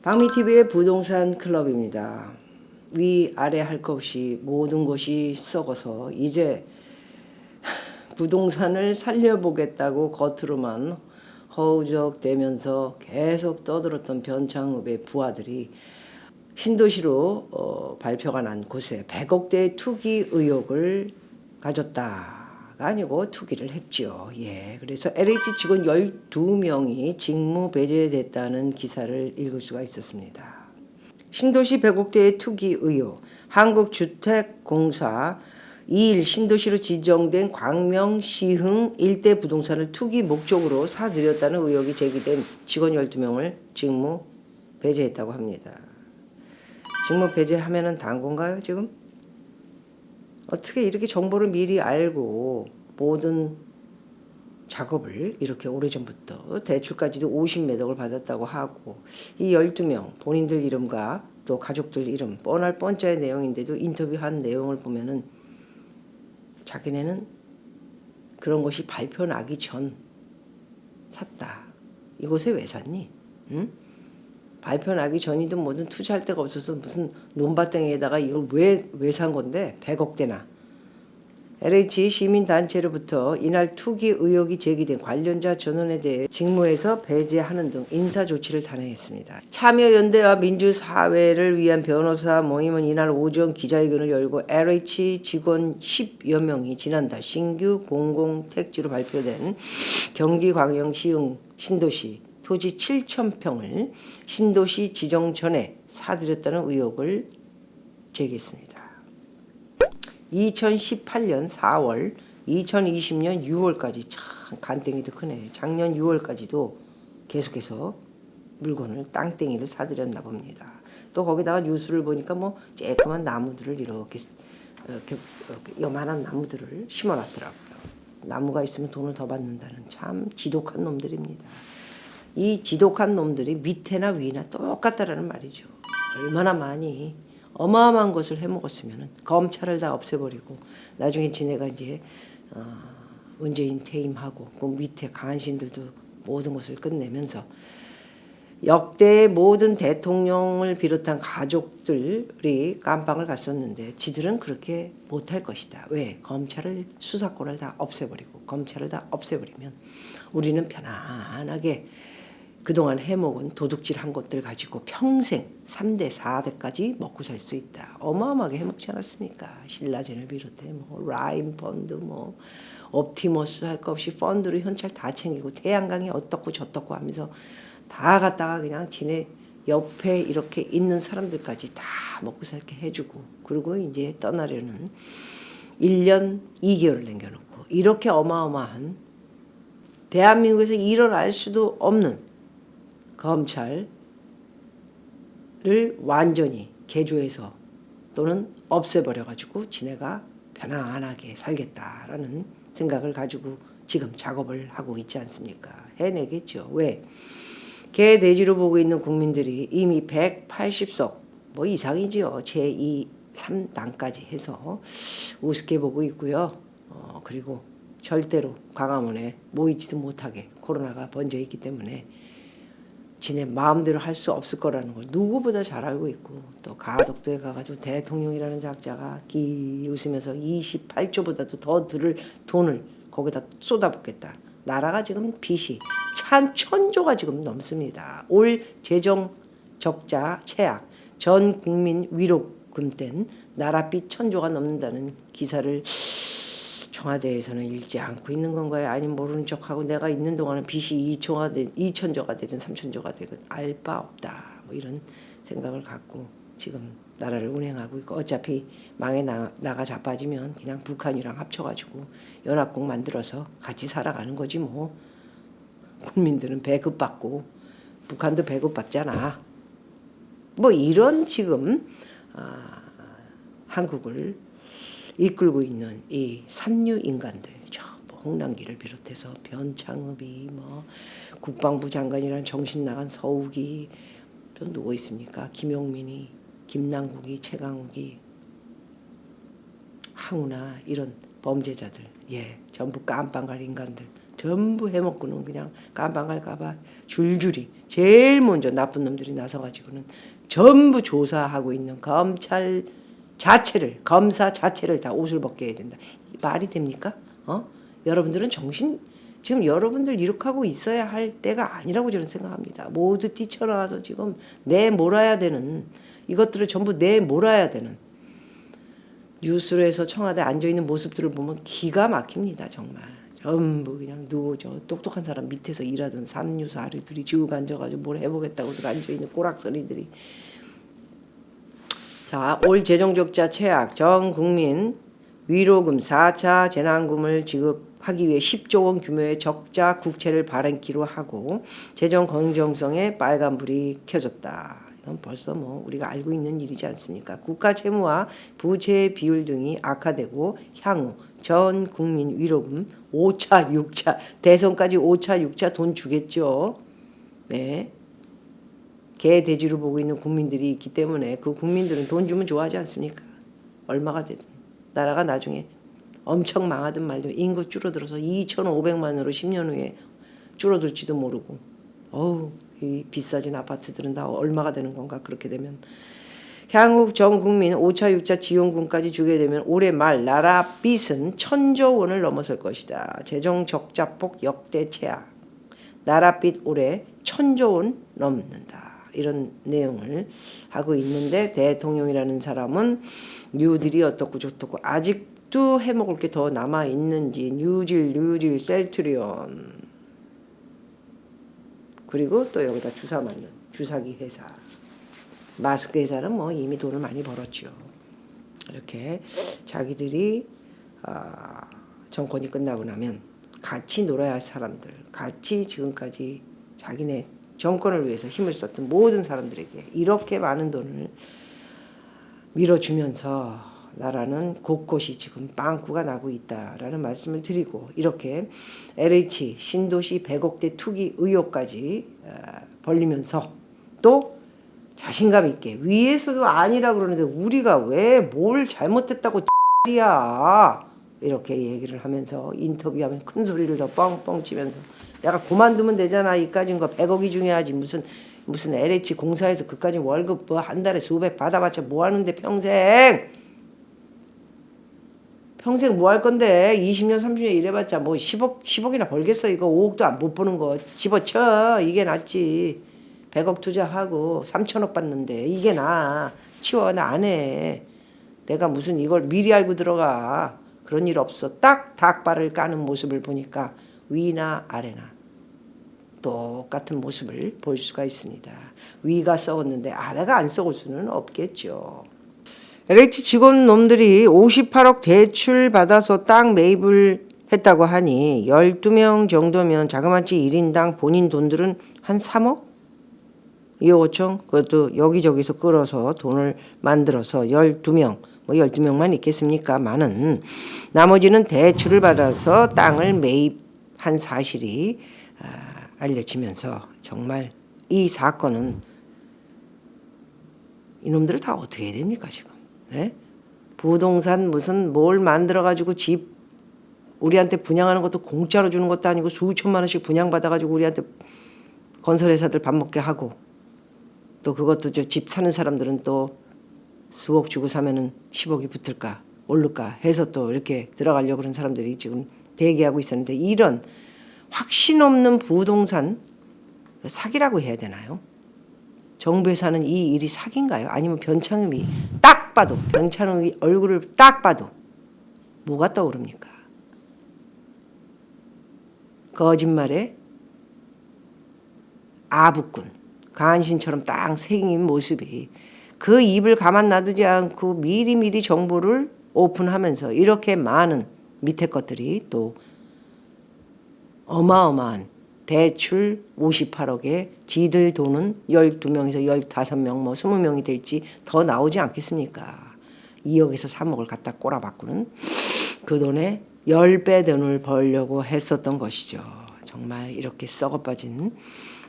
박미TV의 부동산 클럽입니다. 위아래 할 것 없이 모든 것이 썩어서 이제 부동산을 살려보겠다고 겉으로만 허우적대면서 계속 떠들었던 변창흠의 부하들이 신도시로 발표가 난 곳에 100억대의 투기 의혹을 가졌다가 아니고 투기를 했죠. 예, 그래서 LH 직원 12명이 직무 배제됐다는 기사를 읽을 수가 있었습니다. 신도시 100억대의 투기 의혹, 한국주택공사 2일 신도시로 지정된 광명시흥 일대 부동산을 투기 목적으로 사들였다는 의혹이 제기된 직원 12명을 직무 배제했다고 합니다. 직무 배제하면은 단 건가요, 지금? 어떻게 이렇게 정보를 미리 알고 모든 작업을 이렇게 오래전부터 대출까지도 50매덕을 받았다고 하고 이 12명 본인들 이름과 또 가족들 이름 뻔할 뻔짜의 내용인데도 인터뷰한 내용을 보면은 자기네는 그런 것이 발표 나기 전 샀다. 이곳에 왜 샀니? 응? 발표 나기 전이든 뭐든 투자할 데가 없어서 무슨 논밭땡에다가 이걸 왜 산 건데 100억대나. LH 시민단체로부터 이날 투기 의혹이 제기된 관련자 전원에 대해 직무에서 배제하는 등 인사조치를 단행했습니다. 참여연대와 민주사회를 위한 변호사 모임은 이날 오전 기자회견을 열고 LH 직원 10여 명이 지난달 신규 공공택지로 발표된 경기광역시흥 신도시 토지 7,000평을 신도시 지정 전에 사들였다는 의혹을 제기했습니다. 2018년 4월, 2020년 6월까지 참 간땡이도 크네. 작년 6월까지도 계속해서 물건을 땅땡이를 사들였나 봅니다. 또 거기다가 뉴스를 보니까 뭐 쬐끄만 나무들을 이렇게 요만한 나무들을 심어놨더라고요. 나무가 있으면 돈을 더 받는다는 참 지독한 놈들입니다. 이 지독한 놈들이 밑에나 위나 똑같다라는 말이죠. 얼마나 많이 어마어마한 것을 해먹었으면 검찰을 다 없애버리고 나중에 지네가 이제 문재인 퇴임하고 그 밑에 간신들도 모든 것을 끝내면서 역대 모든 대통령을 비롯한 가족들이 깜빵을 갔었는데 지들은 그렇게 못할 것이다. 왜? 검찰을 수사권을 다 없애버리고 검찰을 다 없애버리면 우리는 편안하게 그동안 해먹은 도둑질한 것들 가지고 평생 3대 4대까지 먹고 살 수 있다. 어마어마하게 해먹지 않았습니까? 신라젠을 비롯해 뭐 라임 펀드 뭐 옵티머스 할 것 없이 펀드로 현찰 다 챙기고 태양광이 어떻고 저떻고 하면서 다 갖다가 그냥 지네 옆에 이렇게 있는 사람들까지 다 먹고 살게 해주고 그리고 이제 떠나려는 1년 2개월을 남겨놓고 이렇게 어마어마한 대한민국에서 일어날 수도 없는 검찰을 완전히 개조해서 또는 없애버려가지고 지네가 편안하게 살겠다라는 생각을 가지고 지금 작업을 하고 있지 않습니까? 해내겠죠. 왜? 개돼지로 보고 있는 국민들이 이미 180석 뭐 이상이지요. 제2, 3당까지 해서 우습게 보고 있고요. 그리고 절대로 광화문에 모이지도 못하게 코로나가 번져 있기 때문에 지네 마음대로 할 수 없을 거라는 걸 누구보다 잘 알고 있고 또 가덕도에 가가지고 대통령이라는 작자가 기 웃으면서 28조보다도 더 들을 돈을 거기다 쏟아붓겠다. 나라가 지금 빚이 1,000조가 지금 넘습니다. 올 재정 적자 최악 전 국민 위로금 땐 나라빚 1,000조가 넘는다는 기사를 청와대에서는 읽지 않고 있는 건가요? 아니면 모르는 척하고 내가 있는 동안은 빚이 2,000조가 되든 3,000조가 되든 알 바 없다. 뭐 이런 생각을 갖고 지금 나라를 운행하고 있고 어차피 망에 나가 자빠지면 그냥 북한이랑 합쳐가지고 연합국 만들어서 같이 살아가는 거지 뭐. 국민들은 배급받고 북한도 배급받잖아. 뭐 이런 지금 한국을 이끌고 있는 이 삼류 인간들, 뭐 홍남기를 비롯해서 변창흠이 뭐 국방부 장관이란 정신 나간 서욱이 또 누구 있습니까? 김용민이, 김남국이, 최강욱이, 항우나 이런 범죄자들, 예, 전부 깜빵갈 인간들 전부 해먹고는 그냥 깜방갈까봐 줄줄이 제일 먼저 나쁜 놈들이 나서가지고는 전부 조사하고 있는 검찰 자체를, 검사 자체를 다 옷을 벗게 해야 된다. 말이 됩니까? 여러분들은 지금 여러분들 이렇게 하고 있어야 할 때가 아니라고 저는 생각합니다. 모두 뛰쳐나와서 지금 내몰아야 되는, 이것들을 전부 내몰아야 되는, 뉴스에서 청와대 앉아있는 모습들을 보면 기가 막힙니다. 정말 전부 그냥 누구죠, 똑똑한 사람 밑에서 일하던 삼류사류들이 쭉 앉아가지고 뭘 해보겠다고들 앉아있는 꼬락서리들이. 자, 올 재정적자 최악, 전 국민 위로금 4차 재난금을 지급하기 위해 10조 원 규모의 적자 국채를 발행키로 하고 재정 건전성에 빨간불이 켜졌다. 이건 벌써 뭐 우리가 알고 있는 일이지 않습니까? 국가 채무와 부채 비율 등이 악화되고 향후 전 국민 위로금 5차, 6차, 대선까지 5차, 6차 돈 주겠죠. 네. 개 돼지로 보고 있는 국민들이 있기 때문에 그 국민들은 돈 주면 좋아하지 않습니까? 얼마가 되든. 나라가 나중에 엄청 망하든 말든 인구 줄어들어서 2,500만으로 10년 후에 줄어들지도 모르고, 이 비싸진 아파트들은 다 얼마가 되는 건가 그렇게 되면. 향후 전 국민 5차 6차 지원금까지 주게 되면 올해 말 나라 빚은 1,000조 원을 넘어설 것이다. 재정 적자폭 역대 최악. 나라 빚 올해 1,000조 원 넘는다. 이런 내용을 하고 있는데, 대통령이라는 사람은 뉴딜이 어떻고 저떻고 아직도 해먹을 게 더 남아있는지, 뉴질 셀트리온, 그리고 또 여기다 주사 맞는 주사기 회사, 마스크 회사는 뭐 이미 돈을 많이 벌었죠. 이렇게 자기들이 정권이 끝나고 나면 같이 놀아야 할 사람들, 같이 지금까지 자기네 정권을 위해서 힘을 썼던 모든 사람들에게 이렇게 많은 돈을 밀어주면서 나라는 곳곳이 지금 빵꾸가 나고 있다라는 말씀을 드리고, 이렇게 LH 신도시 100억대 투기 의혹까지 벌리면서 또 자신감 있게 위에서도 아니라 그러는데 우리가 왜 뭘 잘못했다고 야 이렇게 얘기를 하면서 인터뷰하면 큰 소리를 더 뻥뻥 치면서 내가 그만두면 되잖아, 이까진 거 100억이 중요하지, 무슨 LH 공사에서 그까지 월급 뭐 한 달에 수백 받아봤자 뭐 하는데 평생 뭐 할 건데 20년 30년 일해봤자 뭐 10억이나 벌겠어. 이거 5억도 못 버는 거 집어쳐. 이게 낫지. 100억 투자하고 3천억 받는데 이게 나. 치워. 나 안 해. 내가 무슨 이걸 미리 알고 들어가. 그런 일 없어. 딱 닭발을 까는 모습을 보니까 위나 아래나 똑같은 모습을 볼 수가 있습니다. 위가 썩었는데 아래가 안 썩을 수는 없겠죠. LH 직원 놈들이 58억 대출 받아서 땅 매입을 했다고 하니 12명 정도면 자그마치 1인당 본인 돈들은 한 3억? 2억 5천? 그것도 여기저기서 끌어서 돈을 만들어서 12명, 뭐 12명만 있겠습니까? 많은. 나머지는 대출을 받아서 땅을 매입한 사실이 알려지면서 정말 이 사건은 이놈들을 다 어떻게 해야 됩니까 지금? 네? 부동산 무슨 뭘 만들어가지고 집 우리한테 분양하는 것도 공짜로 주는 것도 아니고 수천만 원씩 분양받아가지고 우리한테 건설회사들 밥 먹게 하고, 또 그것도 저 집 사는 사람들은 또 수억 주고 사면은 10억이 붙을까 오를까 해서 또 이렇게 들어가려고 그런 사람들이 지금 대기하고 있었는데, 이런 확신 없는 부동산 사기라고 해야 되나요? 정부에서 하는 이 일이 사기인가요? 아니면 변창흠이 딱 봐도, 변창흠이 얼굴을 딱 봐도 뭐가 떠오릅니까? 거짓말에 아부꾼, 간신처럼 딱 생긴 모습이, 그 입을 가만 놔두지 않고 미리미리 정보를 오픈하면서 이렇게 많은 밑에 것들이 또 어마어마한 대출 58억에 지들 돈은 12명에서 15명 뭐 20명이 될지 더 나오지 않겠습니까? 2억에서 3억을 갖다 꼬라박고는 그 돈에 10배 돈을 벌려고 했었던 것이죠. 정말 이렇게 썩어빠진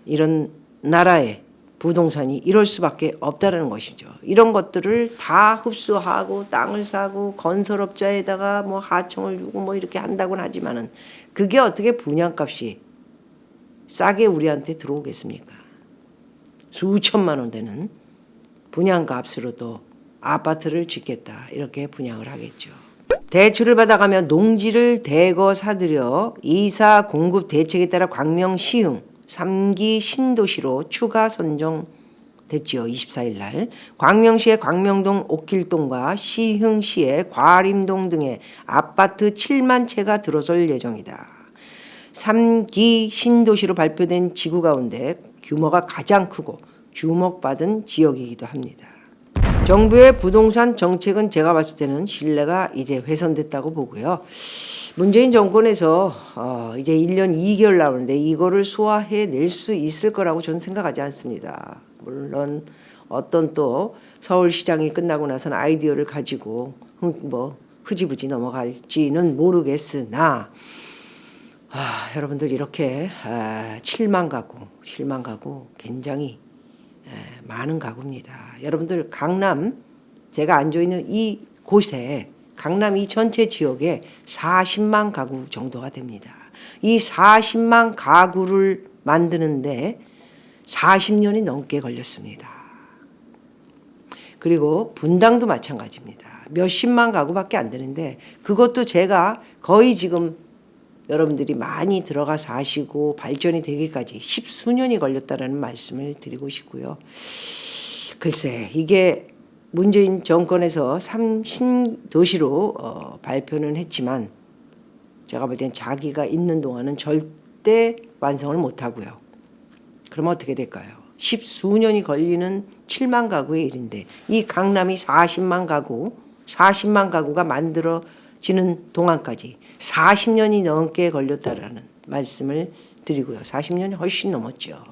이런 나라에 부동산이 이럴 수밖에 없다라는 것이죠. 이런 것들을 다 흡수하고 땅을 사고 건설업자에다가 뭐 하청을 주고 뭐 이렇게 한다고는 하지만은 그게 어떻게 분양값이 싸게 우리한테 들어오겠습니까? 수천만 원 되는 분양값으로도 아파트를 짓겠다 이렇게 분양을 하겠죠. 대출을 받아가며 농지를 대거 사들여 이사 공급 대책에 따라 광명 시흥 3기 신도시로 추가 선정됐지요. 24일 날 광명시의 광명동 옥길동과 시흥시의 과림동 등의 아파트 7만 채가 들어설 예정이다. 3기 신도시로 발표된 지구 가운데 규모가 가장 크고 주목받은 지역이기도 합니다. 정부의 부동산 정책은 제가 봤을 때는 신뢰가 이제 훼손됐다고 보고요. 문재인 정권에서 이제 1년 2개월 남았는데 이거를 소화해낼 수 있을 거라고 저는 생각하지 않습니다. 물론 어떤 또 서울시장이 끝나고 나서는 아이디어를 가지고 뭐 흐지부지 넘어갈지는 모르겠으나 여러분들 이렇게 7만 가구 굉장히 많은 가구입니다. 여러분들 강남 제가 앉아있는 이 곳에 강남 이 전체 지역에 40만 가구 정도가 됩니다. 이 40만 가구를 만드는데 40년이 넘게 걸렸습니다. 그리고 분당도 마찬가지입니다. 몇십만 가구밖에 안 되는데 그것도 제가 거의 지금 여러분들이 많이 들어가 사시고 발전이 되기까지 10수년이 걸렸다라는 말씀을 드리고 싶고요. 글쎄 이게 문재인 정권에서 신도시로 발표는 했지만 제가 볼 땐 자기가 있는 동안은 절대 완성을 못하고요. 그러면 어떻게 될까요? 10수년이 걸리는 7만 가구의 일인데 이 강남이 40만 가구가 만들어지는 동안까지 40년이 넘게 걸렸다라는 말씀을 드리고요. 40년이 훨씬 넘었죠.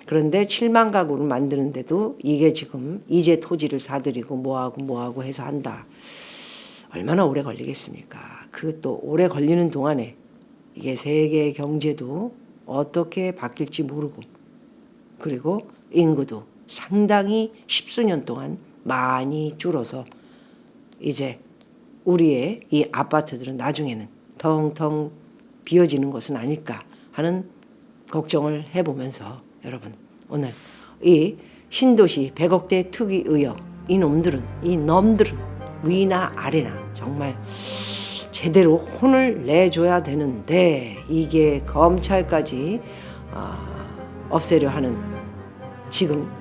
그런데 7만 가구를 만드는데도 이게 지금 이제 토지를 사들이고 뭐하고 해서 한다. 얼마나 오래 걸리겠습니까? 그 또 오래 걸리는 동안에 이게 세계 경제도 어떻게 바뀔지 모르고 그리고 인구도 상당히 10수년 동안 많이 줄어서 이제 우리의 이 아파트들은 나중에는 텅텅 비어지는 것은 아닐까 하는 걱정을 해보면서 여러분 오늘 이 신도시 100억대 투기 의혹 이 놈들은 위나 아래나 정말 제대로 혼을 내줘야 되는데 이게 검찰까지 없애려 하는 지금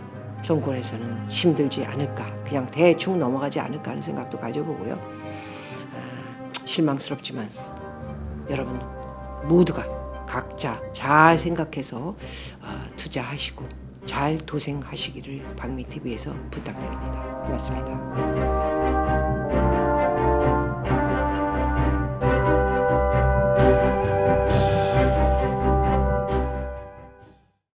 정권에서는 힘들지 않을까 그냥 대충 넘어가지 않을까 하는 생각도 가져보고요. 실망스럽지만 여러분 모두가 각자 잘 생각해서 투자하시고 잘 도생하시기를 박미TV에서 부탁드립니다. 고맙습니다.